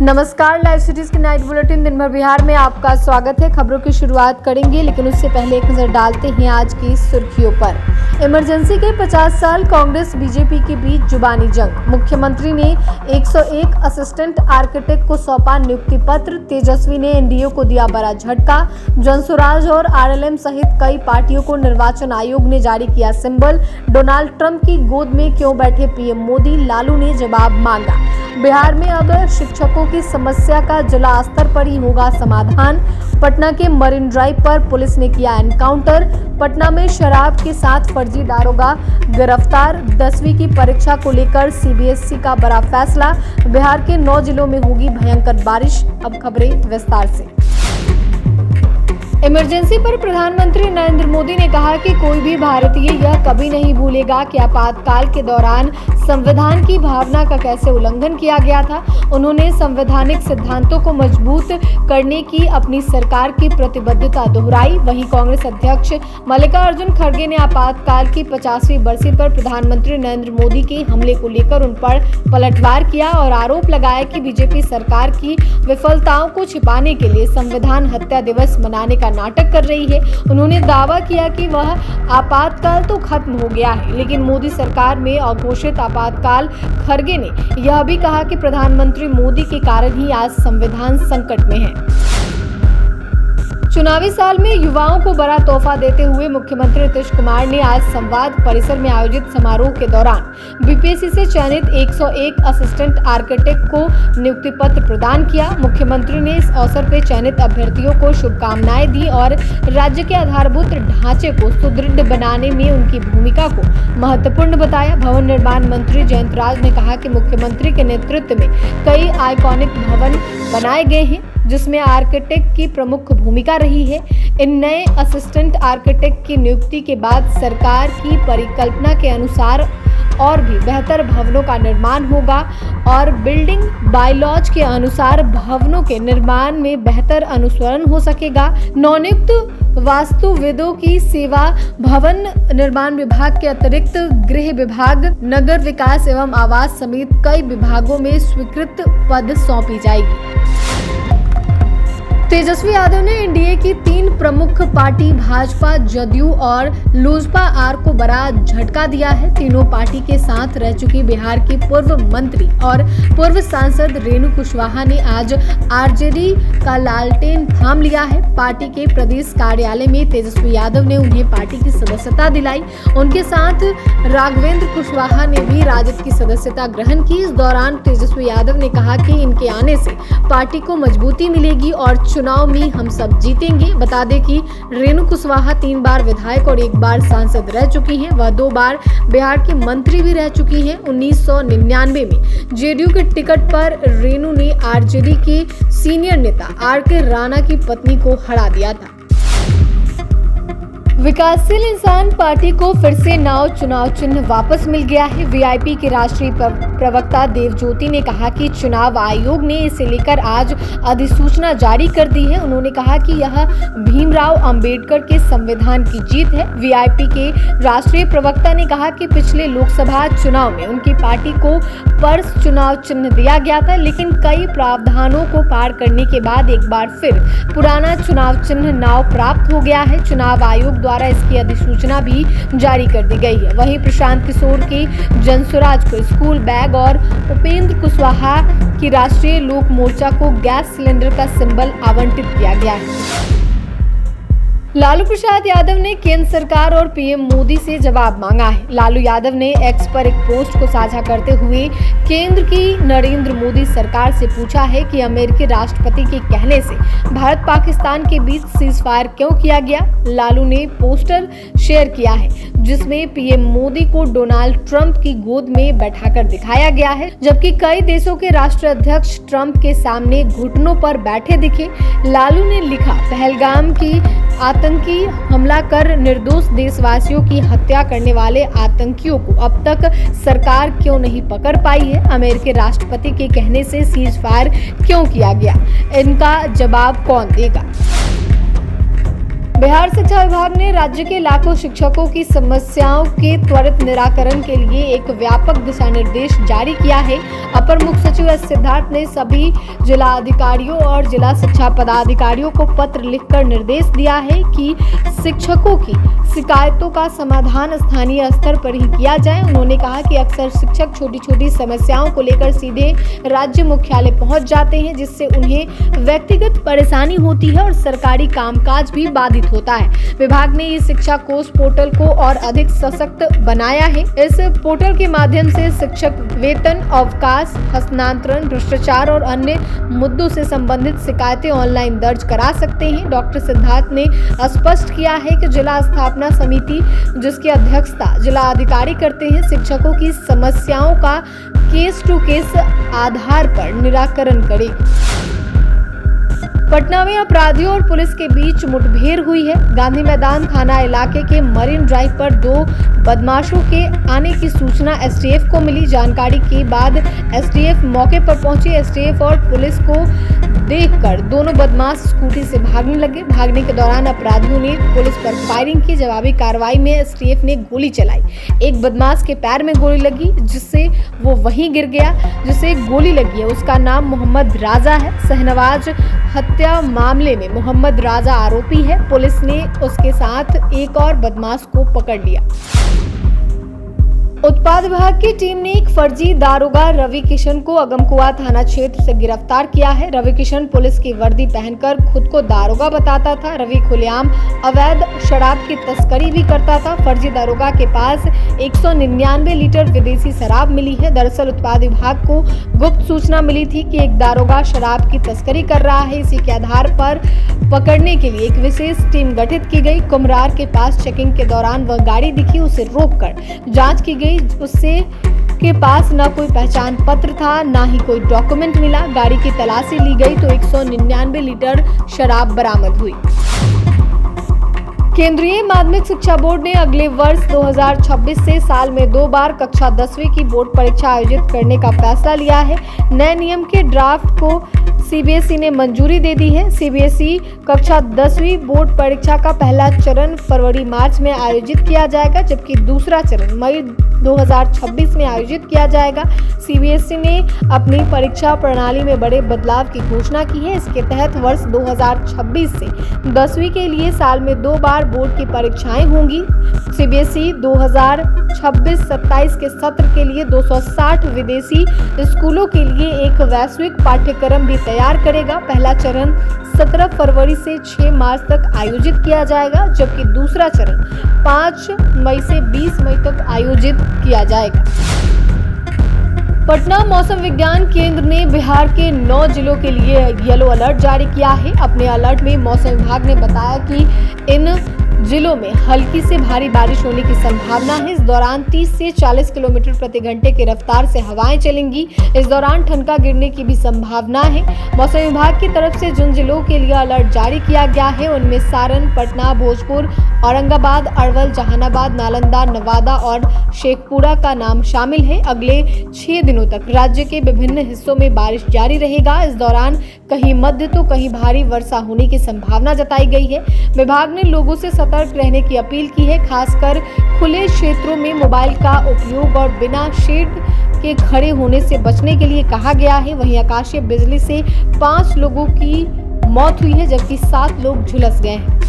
नमस्कार, live cities के night bulletin दिन भर बिहार में आपका स्वागत है। खबरों की शुरुआत करेंगे, लेकिन उससे पहले एक नजर डालते हैं आज की सुर्खियों पर। इमरजेंसी के 50 साल, कांग्रेस बीजेपी के बीच जुबानी जंग। मुख्यमंत्री ने 101 असिस्टेंट आर्किटेक्ट को सौंपा नियुक्ति पत्र। तेजस्वी ने एनडीए को दिया बड़ा झटका। जनसुराज और आरएलएम सहित कई पार्टियों को निर्वाचन आयोग ने जारी किया सिंबल। डोनाल्ड ट्रंप की गोद में क्यों बैठे पीएम मोदी, लालू ने जवाब मांगा। बिहार में अब शिक्षकों की समस्या का जिला स्तर पर ही होगा समाधान। पटना के मरीन ड्राइव पर पुलिस ने किया एनकाउंटर। पटना में शराब के साथ फर्जी दारोगा गिरफ्तार। 10वीं की परीक्षा को लेकर सीबीएसई का बड़ा फैसला। बिहार के 9 जिलों में होगी भयंकर बारिश। अब खबरें विस्तार से। इमरजेंसी पर प्रधानमंत्री नरेंद्र मोदी ने कहा कि कोई भी भारतीय यह कभी नहीं भूलेगा कि आपातकाल के दौरान संविधान की भावना का कैसे उल्लंघन किया गया था। उन्होंने संवैधानिक सिद्धांतों को मजबूत करने की अपनी सरकार की प्रतिबद्धता दोहराई। वहीं कांग्रेस अध्यक्ष मल्लिकार्जुन खड़गे ने आपातकाल की 50वीं बरसी पर प्रधानमंत्री नरेंद्र मोदी के हमले को लेकर उन पर पलटवार किया और आरोप लगाया कि बीजेपी सरकार की विफलताओं को छिपाने के लिए संविधान हत्या दिवस मनाने का नाटक कर रही है। उन्होंने दावा किया कि वह आपातकाल तो खत्म हो गया है, लेकिन मोदी सरकार में अघोषित आपातकाल। खड़गे ने यह भी कहा कि प्रधानमंत्री मोदी के कारण ही आज संविधान संकट में है। चुनावी साल में युवाओं को बड़ा तोहफा देते हुए मुख्यमंत्री नीतीश कुमार ने आज संवाद परिसर में आयोजित समारोह के दौरान बीपीएससी से चयनित 101 असिस्टेंट आर्किटेक्ट को नियुक्ति पत्र प्रदान किया। मुख्यमंत्री ने इस अवसर पर चयनित अभ्यर्थियों को शुभकामनाएं दी और राज्य के आधारभूत ढांचे को सुदृढ़ बनाने में उनकी भूमिका को महत्वपूर्ण बताया। भवन निर्माण मंत्री जयंत राज ने कहा कि मुख्यमंत्री के नेतृत्व में कई आइकॉनिक भवन बनाए गए हैं, जिसमें आर्किटेक्ट की प्रमुख भूमिका रही है। इन नए असिस्टेंट आर्किटेक्ट की नियुक्ति के बाद सरकार की परिकल्पना के अनुसार और भी बेहतर भवनों का निर्माण होगा और बिल्डिंग बायलॉज के अनुसार भवनों के निर्माण में बेहतर अनुसरण हो सकेगा। नवनियुक्त वास्तुविदों की सेवा भवन निर्माण विभाग के अतिरिक्त गृह विभाग, नगर विकास एवं आवास समेत कई विभागों में स्वीकृत पद सौंपी जाएगी। तेजस्वी यादव ने एनडीए की 3 प्रमुख पार्टी भाजपा, जदयू और लोजपा आर को बड़ा झटका दिया है। तीनों पार्टी के साथ रह चुकी बिहार की पूर्व मंत्री और पूर्व सांसद रेणु कुशवाहा ने आज आरजेडी का लालटेन थाम लिया है। पार्टी के प्रदेश कार्यालय में तेजस्वी यादव ने उन्हें पार्टी की सदस्यता दिलाई। उनके साथ राघवेंद्र कुशवाहा ने भी राजद की सदस्यता ग्रहण की। इस दौरान तेजस्वी यादव ने कहा कि इनके आने से पार्टी को मजबूती मिलेगी और चुनाव में हम सब जीतेंगे। बता दें कि रेणु कुशवाहा 3 बार विधायक और 1 बार सांसद रह चुकी हैं। वह 2 बार बिहार की मंत्री भी रह चुकी हैं। 1999 में जेडीयू के टिकट पर रेणु ने आरजेडी के सीनियर नेता आर.के. राणा की पत्नी को हरा दिया था। विकासशील इंसान पार्टी को फिर से चुनाव चिन्ह वापस मिल गया है। वीआईपी के राष्ट्रीय प्रवक्ता देवज्योति ने कहा कि चुनाव आयोग ने इसे लेकर आज अधिसूचना जारी कर दी है। उन्होंने कहा कि यह भीमराव अंबेडकर के संविधान की जीत है। वीआईपी के राष्ट्रीय प्रवक्ता ने कहा कि पिछले लोकसभा चुनाव में उनकी पार्टी को पर्स चुनाव चिन्ह दिया गया था, लेकिन कई प्रावधानों को पार करने के बाद एक बार फिर पुराना चुनाव चिन्ह नाव प्राप्त हो गया है। चुनाव आयोग द्वारा इसकी अधिसूचना भी जारी कर दी गई है। वहीं प्रशांत किशोर के जनसुराज को स्कूल बैग और उपेंद्र कुशवाहा की राष्ट्रीय लोक मोर्चा को गैस सिलेंडर का सिंबल आवंटित किया गया है। लालू प्रसाद यादव ने केंद्र सरकार और पीएम मोदी से जवाब मांगा है। लालू यादव ने एक्स पर एक पोस्ट को साझा करते हुए केंद्र की नरेंद्र मोदी सरकार से पूछा है कि अमेरिकी राष्ट्रपति के कहने से भारत पाकिस्तान के बीच सीजफायर क्यों किया गया। लालू ने पोस्टर शेयर किया है जिसमें पीएम मोदी को डोनाल्ड ट्रंप की गोद में बैठाकर दिखाया गया है, जबकि कई देशों के राष्ट्राध्यक्ष ट्रंप के सामने घुटनों पर बैठे दिखे। लालू ने लिखा, पहलगाम की आतंकी हमला कर निर्दोष देशवासियों की हत्या करने वाले आतंकियों को अब तक सरकार क्यों नहीं पकड़ पाई है। अमेरिकी राष्ट्रपति के कहने से सीज फायर क्यों किया गया, इनका जवाब कौन देगा। बिहार शिक्षा विभाग ने उन्होंने राज्य के लाखों शिक्षकों की समस्याओं के त्वरित निराकरण के लिए एक व्यापक दिशा निर्देश जारी किया है। अपर मुख्य सचिव एस सिद्धार्थ ने सभी जिला अधिकारियों और जिला शिक्षा पदाधिकारियों को पत्र लिखकर निर्देश दिया है कि शिक्षकों की शिकायतों का समाधान स्थानीय स्तर पर ही किया जाए। उन्होंने कहा कि अक्सर शिक्षक छोटी छोटी समस्याओं को लेकर सीधे राज्य मुख्यालय पहुंच जाते हैं, जिससे उन्हें व्यक्तिगत परेशानी होती है और सरकारी कामकाज भी बाधित होता है। विभाग ने इस शिक्षा कोष पोर्टल को और अधिक सशक्त बनाया है। इस पोर्टल के माध्यम से शिक्षक वेतन, अवकाश, हस्तांतरण, भ्रष्टाचार और अन्य मुद्दों से संबंधित शिकायतें ऑनलाइन दर्ज करा सकते हैं। डॉक्टर सिद्धार्थ ने स्पष्ट किया है कि जिला स्थापना समिति, जिसकी अध्यक्षता जिला अधिकारी करते हैं, शिक्षकों की समस्याओं का केस टू केस आधार पर निराकरण करेगी। पटना में अपराधियों और पुलिस के बीच मुठभेड़ हुई है। गांधी मैदान थाना इलाके के मरीन ड्राइव पर दो बदमाशों के आने की सूचना एसटीएफ को मिली। जानकारी के बाद एसटीएफ मौके पर पहुंची। एसटीएफ और पुलिस को देखकर दोनों बदमाश स्कूटी से भागने लगे। भागने के दौरान अपराधियों ने पुलिस पर फायरिंग की। जवाबी कार्रवाई में एसटीएफ ने गोली चलाई। एक बदमाश के पैर में गोली लगी, जिससे वो वहीं गिर गया। जिसे गोली लगी है उसका नाम मोहम्मद राजा है। शहनवाज हत्या मामले में मोहम्मद राजा आरोपी है। पुलिस ने उसके साथ एक और बदमाश को पकड़ लिया। उत्पाद विभाग की टीम ने एक फर्जी दारोगा रवि किशन को अगमकुआ थाना क्षेत्र से गिरफ्तार किया है। रवि किशन पुलिस की वर्दी पहनकर खुद को दारोगा बताता था। रवि खुलेआम अवैध शराब की तस्करी भी करता था। फर्जी दारोगा के पास 199 लीटर विदेशी शराब मिली है। दरअसल उत्पाद विभाग को गुप्त सूचना मिली थी कि एक दारोगा शराब की तस्करी कर रहा है। इसी के आधार पर पकड़ने के लिए एक विशेष टीम गठित की गई। कुम्हरार के पास चेकिंग के दौरान वह गाड़ी दिखी, उसे रोककर जांच की गई। उससे के पास न कोई पहचान पत्र था, ना ही कोई डॉक्यूमेंट मिला। गाड़ी की तलाशी ली गई तो 199 लीटर शराब बरामद हुई। केंद्रीय माध्यमिक शिक्षा बोर्ड ने अगले वर्ष 2026 से साल में 2 बार कक्षा 10वीं की बोर्ड परीक्षा आयोजित करने का फैसला लिया है। नए नियम के ड्राफ्ट को सीबीएसई ने मंजूरी दे दी है। सीबीएसई कक्षा 10वीं बोर्ड परीक्षा का पहला चरण फरवरी-मार्च में आयोजित किया जाएगा, जबकि दूसरा चरण मई 2026 में आयोजित किया जाएगा। सीबीएसई ने अपनी परीक्षा प्रणाली में बड़े बदलाव की घोषणा की है। इसके तहत वर्ष 2026 से 10वीं के लिए साल में 2 बार बोर्ड की परीक्षाएं होंगी। सीबीएसई 2026-27 के सत्र के लिए 260 विदेशी स्कूलों के लिए एक वैश्विक पाठ्यक्रम भी तैयार करेगा। पहला चरण 17 फरवरी से 6 मार्च तक आयोजित किया जाएगा, जबकि दूसरा चरण 5 मई से 20 मई तक आयोजित किया जाएगा। पटना मौसम विज्ञान केंद्र ने बिहार के 9 जिलों के लिए येलो अलर्ट जारी किया है। अपने अलर्ट में मौसम विभाग ने बताया कि इन जिलों में हल्की से भारी बारिश होने की संभावना है। इस दौरान 30 से 40 किलोमीटर प्रति घंटे की रफ्तार से हवाएं चलेंगी। इस दौरान ठनका गिरने की भी संभावना है। मौसम विभाग की तरफ से जिन जिलों के लिए अलर्ट जारी किया गया है उनमें सारण, पटना, भोजपुर, औरंगाबाद, अरवल, जहानाबाद, नालंदा, नवादा और शेखपुरा का नाम शामिल है। अगले 6 दिनों तक राज्य के विभिन्न हिस्सों में बारिश जारी रहेगा। इस दौरान कहीं मध्य तो कहीं भारी वर्षा होने की संभावना जताई गई है। विभाग ने लोगों से सतर्क रहने की अपील की है। खासकर खुले क्षेत्रों में मोबाइल का उपयोग और बिना शेड के खड़े होने से बचने के लिए कहा गया है। वहीं आकाशीय बिजली से 5 लोगों की मौत हुई है, जबकि 7 लोग झुलस गए हैं।